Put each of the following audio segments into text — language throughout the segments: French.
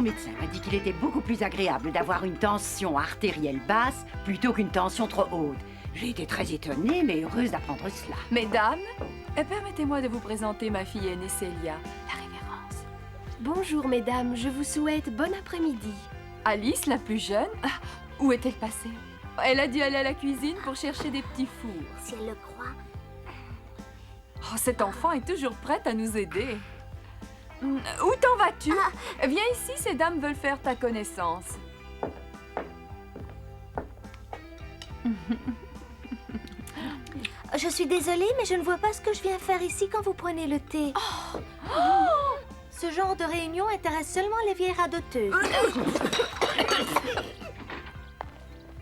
Mon médecin m'a dit qu'il était beaucoup plus agréable d'avoir une tension artérielle basse plutôt qu'une tension trop haute. J'ai été très étonnée, mais heureuse d'apprendre cela. Mesdames, permettez-moi de vous présenter ma fille aînée Célia, la révérence. Bonjour mesdames, je vous souhaite bon après-midi. Alice, la plus jeune, où est-elle passée? Elle a dû aller à la cuisine pour chercher des petits fours. Si elle le croit. Oh, cette enfant est toujours prête à nous aider. Où t'en vas-tu? Viens ici, ces dames veulent faire ta connaissance. Je suis désolée, mais je ne vois pas ce que je viens faire ici quand vous prenez le thé. Ce genre de réunion intéresse seulement les vieilles radoteuses.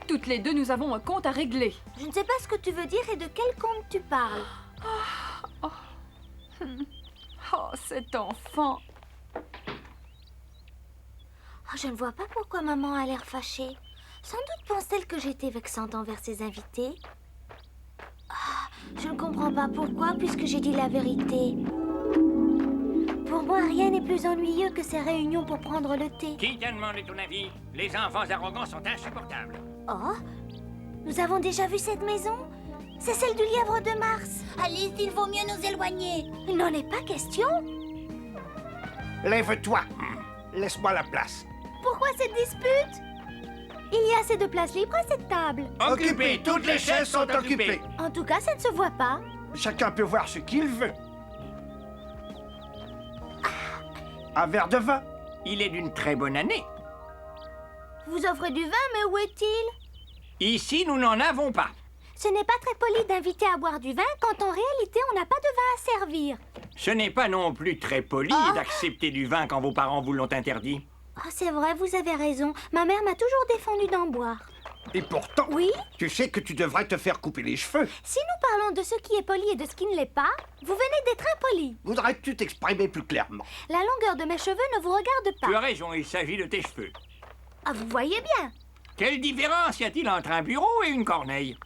Toutes les deux, nous avons un compte à régler. Je ne sais pas ce que tu veux dire et de quel compte tu parles. Oh, cet enfant. Je ne vois pas pourquoi maman a l'air fâchée. Sans doute pense-t-elle que j'étais vexante envers ses invités. Je ne comprends pas pourquoi, puisque j'ai dit la vérité. Pour moi, rien n'est plus ennuyeux que ces réunions pour prendre le thé. Qui t'a demandé ton avis? Les enfants arrogants sont insupportables. Oh, nous avons déjà vu cette maison? C'est celle du lièvre de Mars. Alice, il vaut mieux nous éloigner. Il n'en est pas question. Lève-toi. Laisse-moi la place. Pourquoi cette dispute? Il y a assez de place libre à cette table. Occupé, toutes les chaises sont occupées. En tout cas, ça ne se voit pas. Chacun peut voir ce qu'il veut. Un verre de vin. Il est d'une très bonne année. Vous offrez du vin, mais où est-il? Ici, nous n'en avons pas. Ce n'est pas très poli d'inviter à boire du vin quand en réalité on n'a pas de vin à servir. Ce n'est pas non plus très poli d'accepter du vin quand vos parents vous l'ont interdit. C'est vrai, vous avez raison. Ma mère m'a toujours défendu d'en boire. Et pourtant, Oui? tu sais que tu devrais te faire couper les cheveux. Si nous parlons de ce qui est poli et de ce qui ne l'est pas, vous venez d'être impoli. Voudrais-tu t'exprimer plus clairement? La longueur de mes cheveux ne vous regarde Tu as pas. raison, il s'agit de tes cheveux. Vous voyez bien. Quelle différence y a-t-il entre un bureau et une corneille?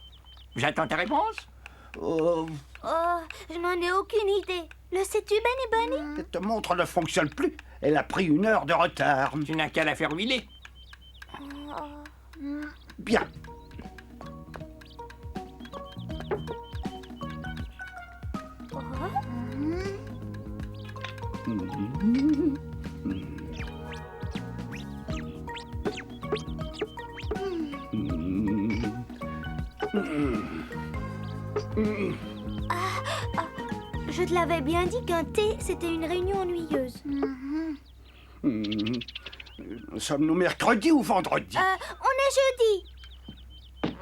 J'attends ta réponse. Oh, Je n'en ai aucune idée. Le sais-tu, Benny Bunny? cette montre ne fonctionne plus. Elle a pris 1 heure de retard. Tu n'as qu'à la faire huiler. Bien. Je te l'avais bien dit qu'un thé, c'était une réunion ennuyeuse. Sommes-nous mercredi ou vendredi? On est jeudi.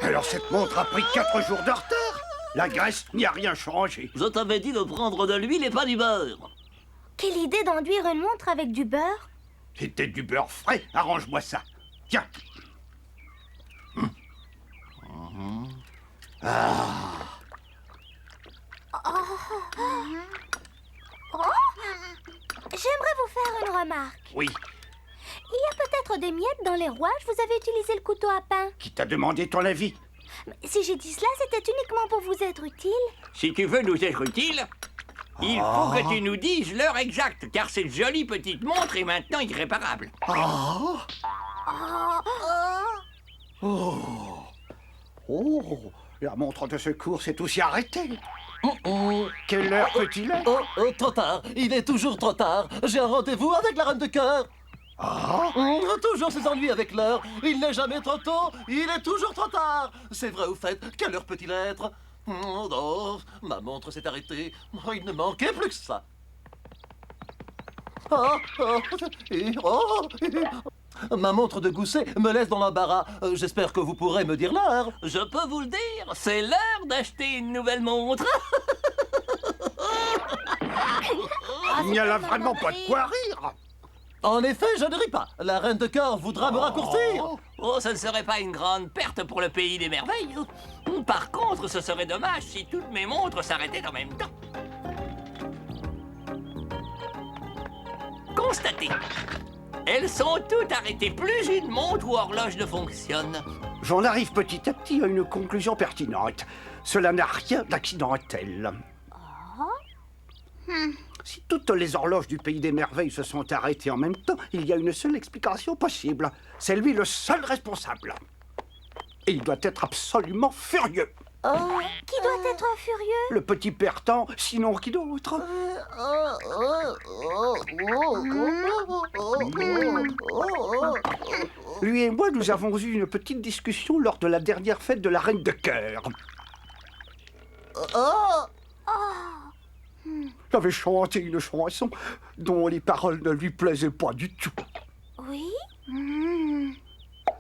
Alors cette montre a pris 4 jours de retard? La Grèce n'y a rien changé. Je t'avais dit de prendre de l'huile et pas du beurre. Quelle idée d'enduire une montre avec du beurre. C'était du beurre frais. Arrange-moi ça. Tiens. J'aimerais vous faire une remarque. Oui. Il y a peut-être des miettes dans les rouages. Vous avez utilisé le couteau à pain. Qui t'a demandé ton avis? Si j'ai dit cela, c'était uniquement pour vous être utile. Si tu veux nous être utile, il faut que tu nous dises l'heure exacte, car cette jolie petite montre est maintenant irréparable. La montre de secours s'est aussi arrêtée. Quelle heure peut-il être? Trop tard. Il est toujours trop tard. J'ai un rendez-vous avec la reine de cœur. Toujours ces ennuis avec l'heure. Il n'est jamais trop tôt. Il est toujours trop tard. C'est vrai au fait. Quelle heure peut-il être? Oh, ma montre s'est arrêtée. Il ne manquait plus que ça. Ma montre de gousset me laisse dans l'embarras. J'espère que vous pourrez me dire l'heure. Je peux vous le dire. C'est l'heure d'acheter une nouvelle montre. Il n'y a là vraiment pas de quoi rire. En effet, je ne ris pas. La reine de cœur voudra me raccourcir. Oh, ce ne serait pas une grande perte pour le pays des merveilles. Par contre, ce serait dommage si toutes mes montres s'arrêtaient en même temps. Constatez. Elles sont toutes arrêtées. Plus une montre ou horloge ne fonctionne. J'en arrive petit à petit à une conclusion pertinente. Cela n'a rien d'accidentel. Si toutes les horloges du pays des merveilles se sont arrêtées en même temps, il y a une seule explication possible. C'est lui le seul responsable. Et il doit être absolument furieux. Qui doit être furieux? Le petit Pertan, sinon qui d'autre? Lui et moi, nous avons eu une petite discussion lors de la dernière fête de la Reine de Cœur. J'avais chanté une chanson dont les paroles ne lui plaisaient pas du tout. Oui?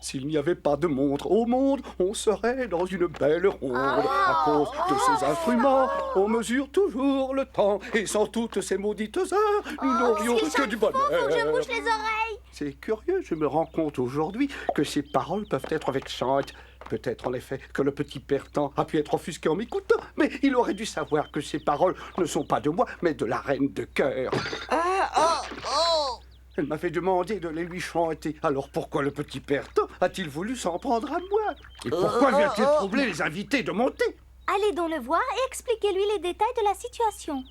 S'il n'y avait pas de montre au monde, on serait dans une belle ronde. À cause de ces instruments, on mesure toujours le temps. Et sans toutes ces maudites heures, nous n'aurions que du bonheur. Faut que je bouge les oreilles. C'est curieux, je me rends compte aujourd'hui que ces paroles peuvent être vexantes. Peut-être en effet que le petit Pertan a pu être offusqué en m'écoutant, mais il aurait dû savoir que ces paroles ne sont pas de moi, mais de la Reine de Cœur. Elle m'avait demandé de les lui chanter. Alors pourquoi le petit Pertan a-t-il voulu s'en prendre à moi? Et pourquoi vient-il troubler les invités de monter? Allez donc le voir et expliquez-lui les détails de la situation.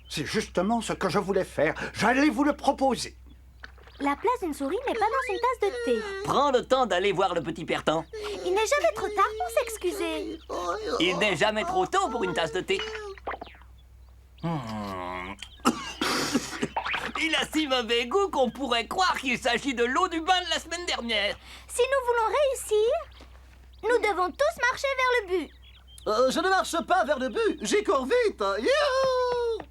C'est justement ce que je voulais faire. J'allais vous le proposer. La place d'une souris n'est pas dans une tasse de thé. Prends le temps d'aller voir le petit Pertan. Il n'est jamais trop tard pour s'excuser. Il n'est jamais trop tôt pour une tasse de thé. Il a si mauvais goût qu'on pourrait croire qu'il s'agit de l'eau du bain de la semaine dernière. Si nous voulons réussir, nous devons tous marcher vers le but. Je ne marche pas vers le but, j'y cours vite. Youhou!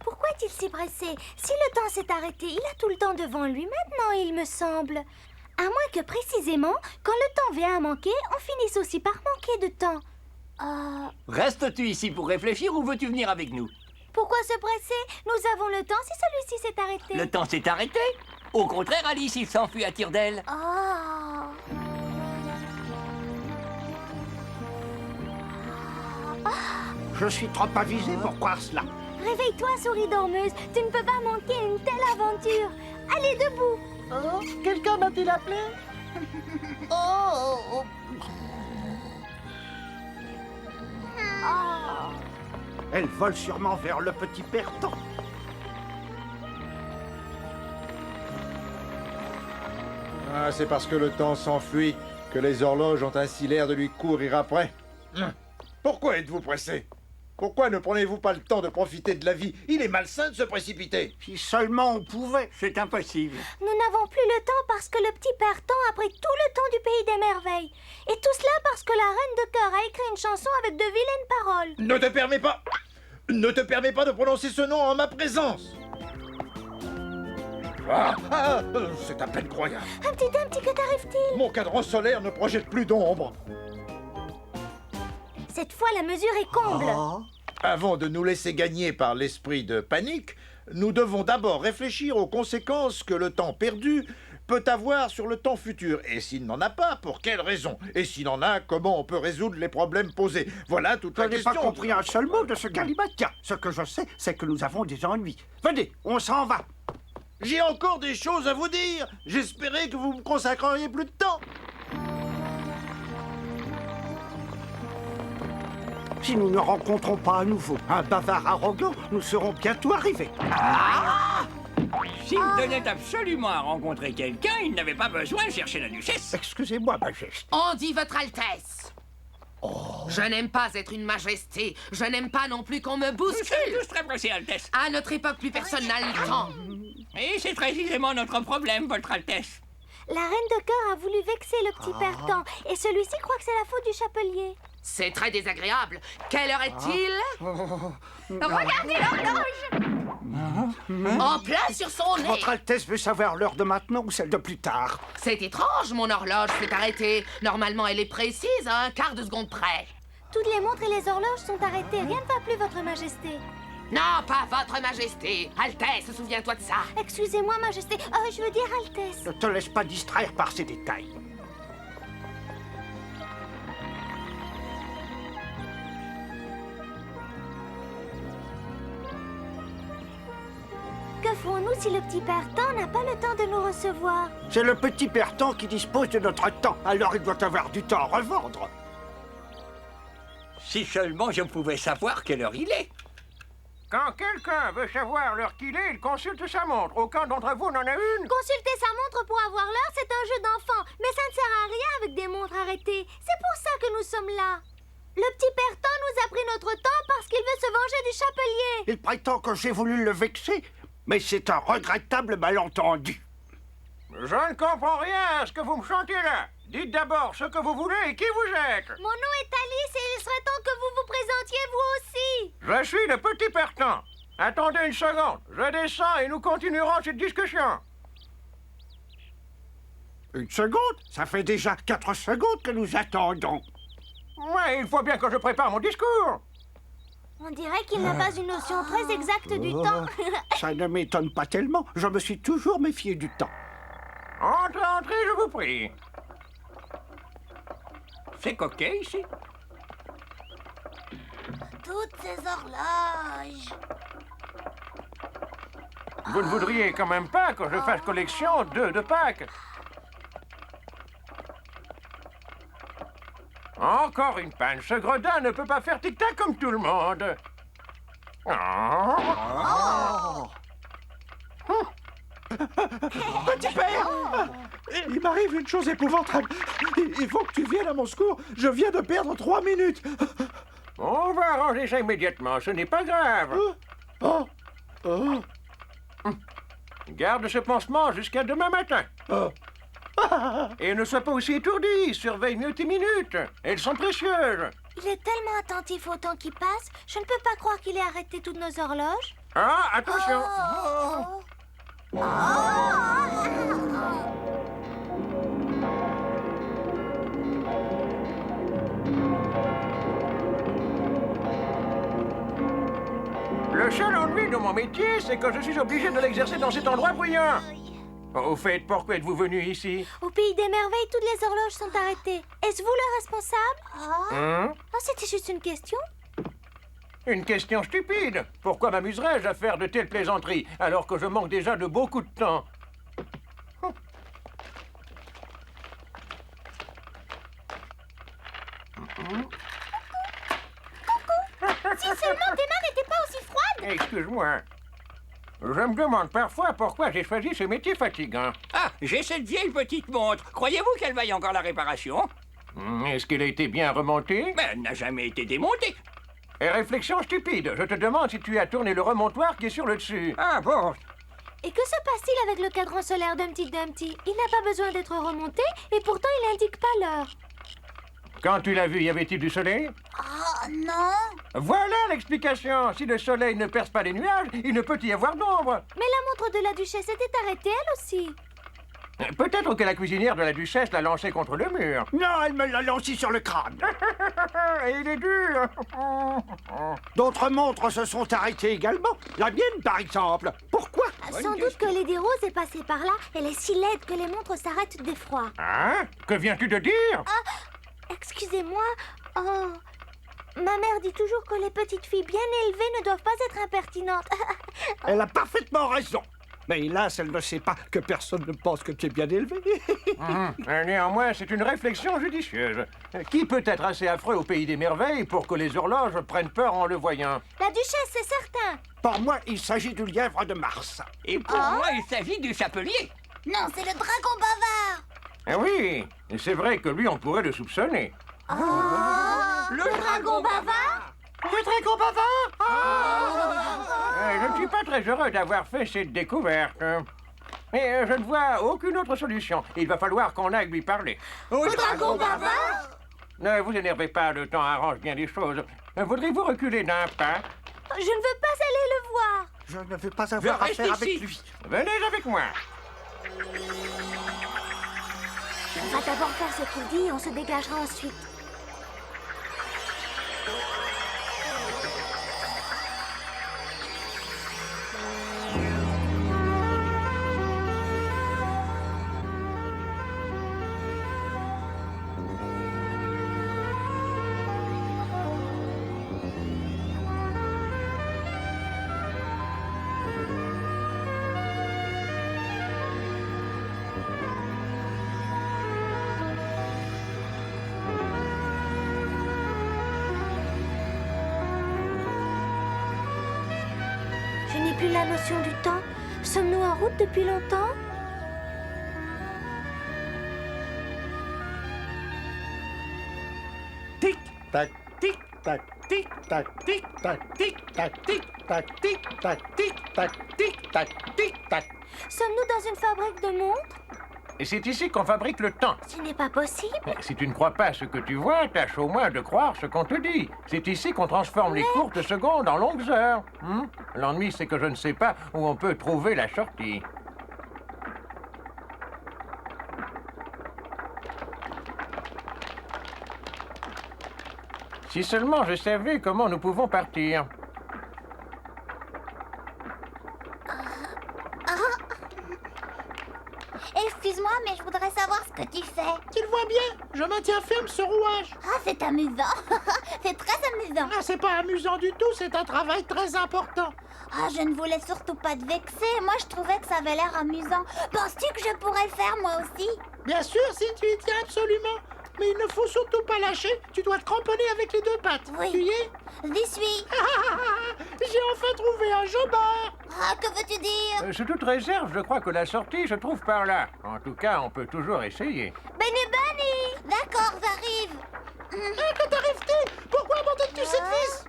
Pourquoi est-il si pressé? Si le temps s'est arrêté, il a tout le temps devant lui maintenant, il me semble. À moins que précisément, quand le temps vient à manquer, on finisse aussi par manquer de temps. Restes-tu ici pour réfléchir ou veux-tu venir avec nous? Pourquoi se presser? Nous avons le temps si celui-ci s'est arrêté. Le temps s'est arrêté. Au contraire, Alice, il s'enfuit à tire d'aile. Je suis trop avisé pour croire cela. Réveille-toi, souris dormeuse. Tu ne peux pas manquer une telle aventure. Allez, debout. Quelqu'un m'a-t-il appelé? Elle vole sûrement vers le petit Pertan. Ah, c'est parce que le temps s'enfuit que les horloges ont ainsi l'air de lui courir après. Pourquoi êtes-vous pressé? Pourquoi ne prenez-vous pas le temps de profiter de la vie? Il est malsain de se précipiter. Si seulement on pouvait. C'est impossible. Nous n'avons plus le temps parce que le petit Pertan a pris tout le temps du pays des merveilles. Et tout cela parce que la Reine de Cœur a écrit une chanson avec de vilaines paroles. Ne te permets pas... Ne te permets pas de prononcer ce nom en ma présence. C'est à peine croyable. Un petit, que t'arrive-t-il? Mon cadran solaire ne projette plus d'ombre. Cette fois, la mesure est comble. Avant de nous laisser gagner par l'esprit de panique, nous devons d'abord réfléchir aux conséquences que le temps perdu peut avoir sur le temps futur. Et s'il n'en a pas, pour quelle raison? Et s'il en a, comment on peut résoudre les problèmes posés? Voilà toute la Je n'ai question. pas compris un seul mot de ce galimatia. Ce que je sais, c'est que nous avons des ennuis. Venez, on s'en va. J'ai encore des choses à vous dire. J'espérais que vous me consacreriez plus de temps. Si nous ne rencontrons pas à nouveau un bavard arrogant, nous serons bientôt arrivés. S'il tenait absolument à rencontrer quelqu'un, il n'avait pas besoin de chercher la duchesse. Excusez-moi, Majesté. On dit votre Altesse. Je n'aime pas être une majesté. Je n'aime pas non plus qu'on me Nous sommes bouscule. tous très pressés, Altesse. À notre époque, plus personne n'a le temps. Et c'est précisément notre problème, votre Altesse. La Reine de Cœur a voulu vexer le petit Pertan. Et celui-ci croit que c'est la faute du chapelier. C'est très désagréable. Quelle heure est-il? Regardez l'horloge! En plein sur son nez. Votre Altesse veut savoir l'heure de maintenant ou celle de plus tard. C'est étrange, mon horloge s'est arrêtée. Normalement, elle est précise à un quart de seconde près. Toutes les montres et les horloges sont arrêtées. Rien ne va plus, Votre Majesté. Non, pas votre majesté. Altesse, souviens-toi de ça. Excusez-moi, Majesté. Je veux dire Altesse. Ne te laisse pas distraire par ces détails. Que ferons-nous si le petit Pertan n'a pas le temps de nous recevoir? C'est le petit Pertan qui dispose de notre temps, alors il doit avoir du temps à revendre. Si seulement je pouvais savoir quelle heure il est. Quand quelqu'un veut savoir l'heure qu'il est, il consulte sa montre. Aucun d'entre vous n'en a une? Consulter sa montre pour avoir l'heure, c'est un jeu d'enfant. Mais ça ne sert à rien avec des montres arrêtées. C'est pour ça que nous sommes là. Le petit Pertan nous a pris notre temps parce qu'il veut se venger du chapelier. Il prétend que j'ai voulu le vexer, mais c'est un regrettable malentendu. Je ne comprends rien à ce que vous me chantez là. Dites d'abord ce que vous voulez et qui vous êtes. Mon nom est Alice et il serait temps que vous vous présentiez vous aussi. Je suis le petit Pertan. Attendez une seconde. Je descends et nous continuerons cette discussion. Une seconde? Ça fait déjà 4 secondes que nous attendons. Ouais, il faut bien que je prépare mon discours. On dirait qu'il n'a pas une notion très exacte du temps. Ça ne m'étonne pas tellement. Je me suis toujours méfié du temps. Entrez, entrez, je vous prie. C'est coquet ici. Toutes ces horloges. Vous ne voudriez quand même pas que je fasse collection d'œufs de Pâques? Encore une panne. Ce gredin ne peut pas faire tic-tac comme tout le monde. Petit père! Il m'arrive une chose épouvantable. Il faut que tu viennes à mon secours. Je viens de perdre 3 minutes. On va arranger ça immédiatement. Ce n'est pas grave. Garde ce pansement jusqu'à demain matin. Et ne sois pas aussi étourdi. Surveille mieux tes minutes. Elles sont précieuses. Il est tellement attentif au temps qui passe. Je ne peux pas croire qu'il ait arrêté toutes nos horloges. Ah, attention. Le seul ennui de mon métier, c'est que je suis obligé de l'exercer dans cet endroit bruyant. Au fait, pourquoi êtes-vous venu ici? Au pays des merveilles, toutes les horloges sont arrêtées. Est-ce vous le responsable? C'était juste une question. Une question stupide. Pourquoi m'amuserais-je à faire de telles plaisanteries alors que je manque déjà de beaucoup de temps? Si seulement tes mains n'étaient pas aussi froides. Excuse-moi. Je me demande parfois pourquoi j'ai choisi ce métier fatigant. Ah, j'ai cette vieille petite montre. Croyez-vous qu'elle vaille encore la réparation? Est-ce qu'elle a été bien remontée? Mais elle n'a jamais été démontée. Et réflexion stupide, je te demande si tu as tourné le remontoir qui est sur le dessus. Ah bon? Et que se passe-t-il avec le cadran solaire d'Humpty Dumpty? Il n'a pas besoin d'être remonté et pourtant il n'indique pas l'heure. Quand tu l'as vu, y avait-il du soleil? Oh non. Voilà l'explication. Si le soleil ne perce pas les nuages, il ne peut y avoir d'ombre. Mais la montre de la duchesse était arrêtée elle aussi. Peut-être que la cuisinière de la duchesse l'a lancée contre le mur. Non, elle me l'a lancé sur le crâne. Il est dur. D'autres montres se sont arrêtées également. La mienne, par exemple. Pourquoi? Sans doute que Lady Rose est passée par là. Elle est si laide que les montres s'arrêtent d'effroi. Hein? Que viens-tu de dire? Excusez-moi. Oh. Ma mère dit toujours que les petites filles bien élevées ne doivent pas être impertinentes. Elle a parfaitement raison. Mais hélas, elle ne sait pas que personne ne pense que tu es bien élevé. Néanmoins, c'est une réflexion judicieuse. Qui peut être assez affreux au pays des merveilles pour que les horloges prennent peur en le voyant? La duchesse, c'est certain. Pour moi, il s'agit du lièvre de Mars. Et pour moi, il s'agit du chapelier. Non, c'est le dragon bavard. Ah oui, c'est vrai que lui, on pourrait le soupçonner. Le dragon bavard? Le dragon bavard! Je ne suis pas très heureux d'avoir fait cette découverte. Mais je ne vois aucune autre solution. Il va falloir qu'on aille lui parler. Au dragon bavard? Ne vous énervez pas, le temps arrange bien les choses. Voudriez-vous reculer d'un pas? Je ne veux pas aller le voir. Je ne veux pas avoir Je reste affaire avec ici. lui. Venez avec moi. On va d'abord faire ce qu'il dit et on se dégagera ensuite. plus la notion du temps. Sommes-nous en route depuis longtemps? Tic, tac, tic, tac, tic, tac, tic, tac, tic, tac, tic, tac, tic, tac, tic, tac, tic, tac, tic, tac. Sommes-nous dans une fabrique de montres? Et c'est ici qu'on fabrique le temps. Ce n'est pas possible. Mais si tu ne crois pas ce que tu vois, tâche au moins de croire ce qu'on te dit. C'est ici qu'on transforme les courtes secondes en longues heures. L'ennui, c'est que je ne sais pas où on peut trouver la sortie. Si seulement je savais comment nous pouvons partir. Excuse-moi, mais je voudrais savoir ce que tu fais. Tu le vois bien, je maintiens ferme ce rouage. Ah, c'est amusant. C'est très amusant. Ah, c'est pas amusant du tout, c'est un travail très important. Ah, je ne voulais surtout pas te vexer. Moi, je trouvais que ça avait l'air amusant. Penses-tu que je pourrais le faire, moi aussi? Bien sûr, si tu y tiens absolument. Mais il ne faut surtout pas lâcher. Tu dois te cramponner avec les deux pattes. Oui. Tu y es? J'y suis. J'ai enfin trouvé un jobard. Ah, que veux-tu dire? Sous toute réserve, je crois que la sortie se trouve par là. En tout cas, on peut toujours essayer. Benny Bunny! D'accord, j'arrive. Que t'arrives-tu? Pourquoi abandonnes-tu cette vis?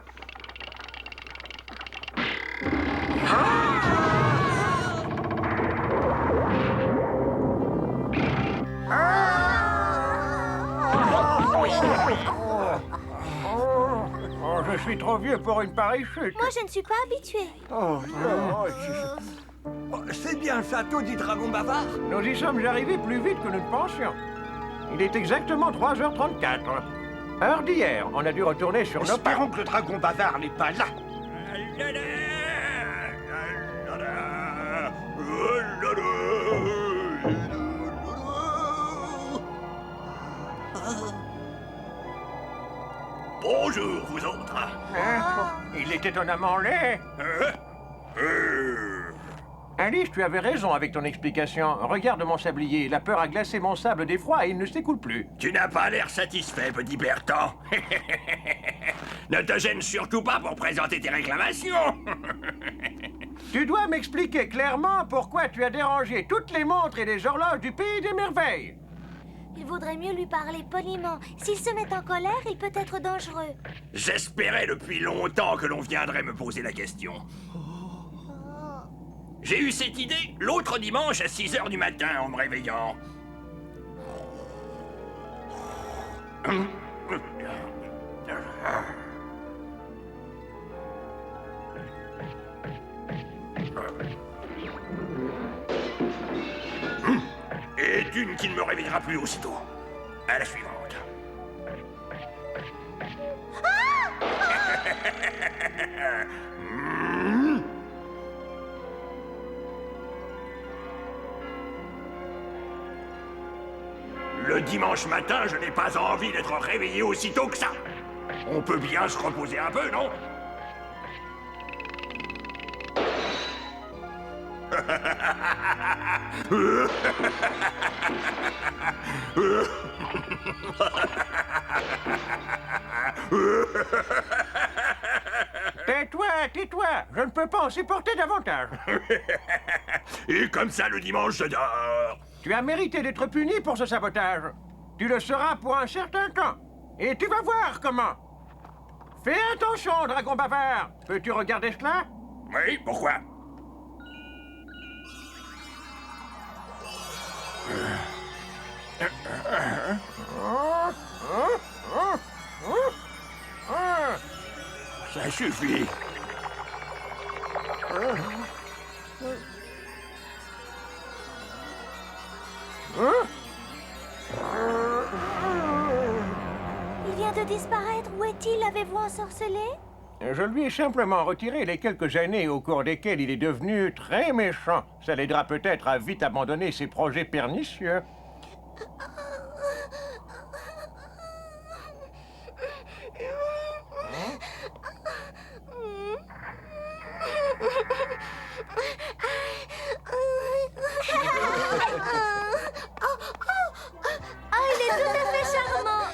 Oh, je suis trop vieux pour une pareille chute. Moi, je ne suis pas habituée. C'est bien le château du dragon bavard? Nous y sommes arrivés plus vite que nous ne pensions. Il est exactement 3h34. Heure d'hier, on a dû retourner sur nos pas. Espérons que le dragon bavard n'est pas là. Bonjour, vous autres. Il est étonnamment laid. Alice, tu avais raison avec ton explication. Regarde mon sablier. La peur a glacé mon sable d'effroi et il ne s'écoule plus. Tu n'as pas l'air satisfait, petit Bertrand. Ne te gêne surtout pas pour présenter tes réclamations. Tu dois m'expliquer clairement pourquoi tu as dérangé toutes les montres et les horloges du pays des merveilles. Il vaudrait mieux lui parler poliment. S'il se met en colère, il peut être dangereux. J'espérais depuis longtemps que l'on viendrait me poser la question. J'ai eu cette idée l'autre dimanche à 6h du matin en me réveillant. Et d'une qui ne me réveillera plus aussitôt. À la suivante. Le dimanche matin, je n'ai pas envie d'être réveillé aussitôt que ça. On peut bien se reposer un peu, non? Tais-toi, tais-toi. Je ne peux pas en supporter davantage. Et comme ça, le dimanche, je dors. Tu as mérité d'être puni pour ce sabotage. Tu le seras pour un certain temps. Et tu vas voir comment. Fais attention, dragon bavard. Peux-tu regarder cela? Oui, pourquoi? Ça suffit. Il vient de disparaître. Où est-il? L'avez-vous ensorcelé? Je lui ai simplement retiré les quelques années au cours desquelles il est devenu très méchant. Ça l'aidera peut-être à vite abandonner ses projets pernicieux. Il est tout à fait charmant.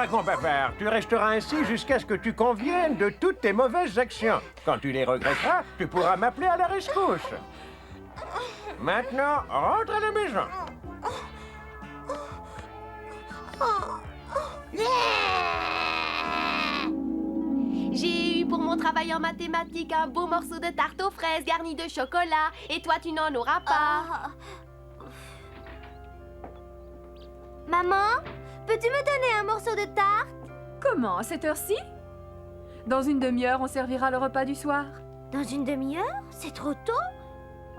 dragon bavard, tu resteras ainsi jusqu'à ce que tu conviennes de toutes tes mauvaises actions. Quand tu les regretteras, tu pourras m'appeler à la rescousse. Maintenant, rentre à la maison. J'ai eu pour mon travail en mathématiques un beau morceau de tarte aux fraises garni de chocolat. Et toi, tu n'en auras pas. Maman, peux-tu me donner un morceau de tarte? Comment, à cette heure-ci? Dans une demi-heure, on servira le repas du soir. Dans une demi-heure? C'est trop tôt?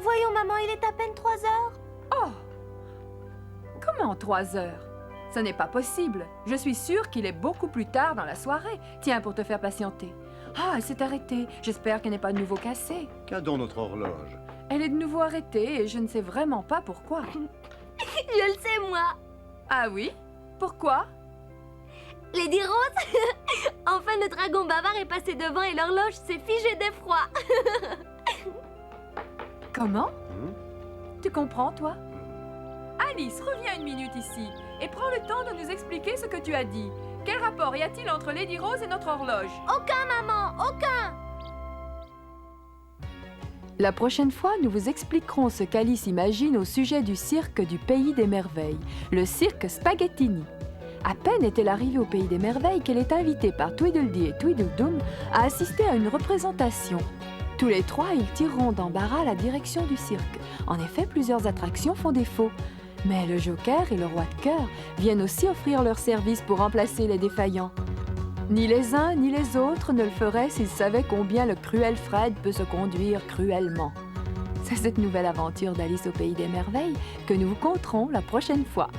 Voyons, maman, il est à peine 3 heures. Oh! Comment 3 heures? Ce n'est pas possible. Je suis sûre qu'il est beaucoup plus tard dans la soirée. Tiens, pour te faire patienter. Ah, elle s'est arrêtée. J'espère qu'elle n'est pas de nouveau cassée. Qu'a donc notre horloge? Elle est de nouveau arrêtée et je ne sais vraiment pas pourquoi. Je le sais, moi. Ah oui? Pourquoi? Lady Rose, enfin le dragon bavard est passé devant et l'horloge s'est figée d'effroi. Comment? Tu comprends, toi? Alice, reviens une minute ici et prends le temps de nous expliquer ce que tu as dit. Quel rapport y a-t-il entre Lady Rose et notre horloge? Aucun, maman, aucun! La prochaine fois, nous vous expliquerons ce qu'Alice imagine au sujet du cirque du Pays des Merveilles, le cirque Spaghettini. À peine est-elle arrivée au Pays des Merveilles qu'elle est invitée par Tweedledee et Tweedledum à assister à une représentation. Tous les trois, ils tireront d'embarras la direction du cirque. En effet, plusieurs attractions font défaut. Mais le Joker et le Roi de Cœur viennent aussi offrir leurs services pour remplacer les défaillants. Ni les uns ni les autres ne le feraient s'ils savaient combien le cruel Fred peut se conduire cruellement. C'est cette nouvelle aventure d'Alice au Pays des Merveilles que nous vous conterons la prochaine fois.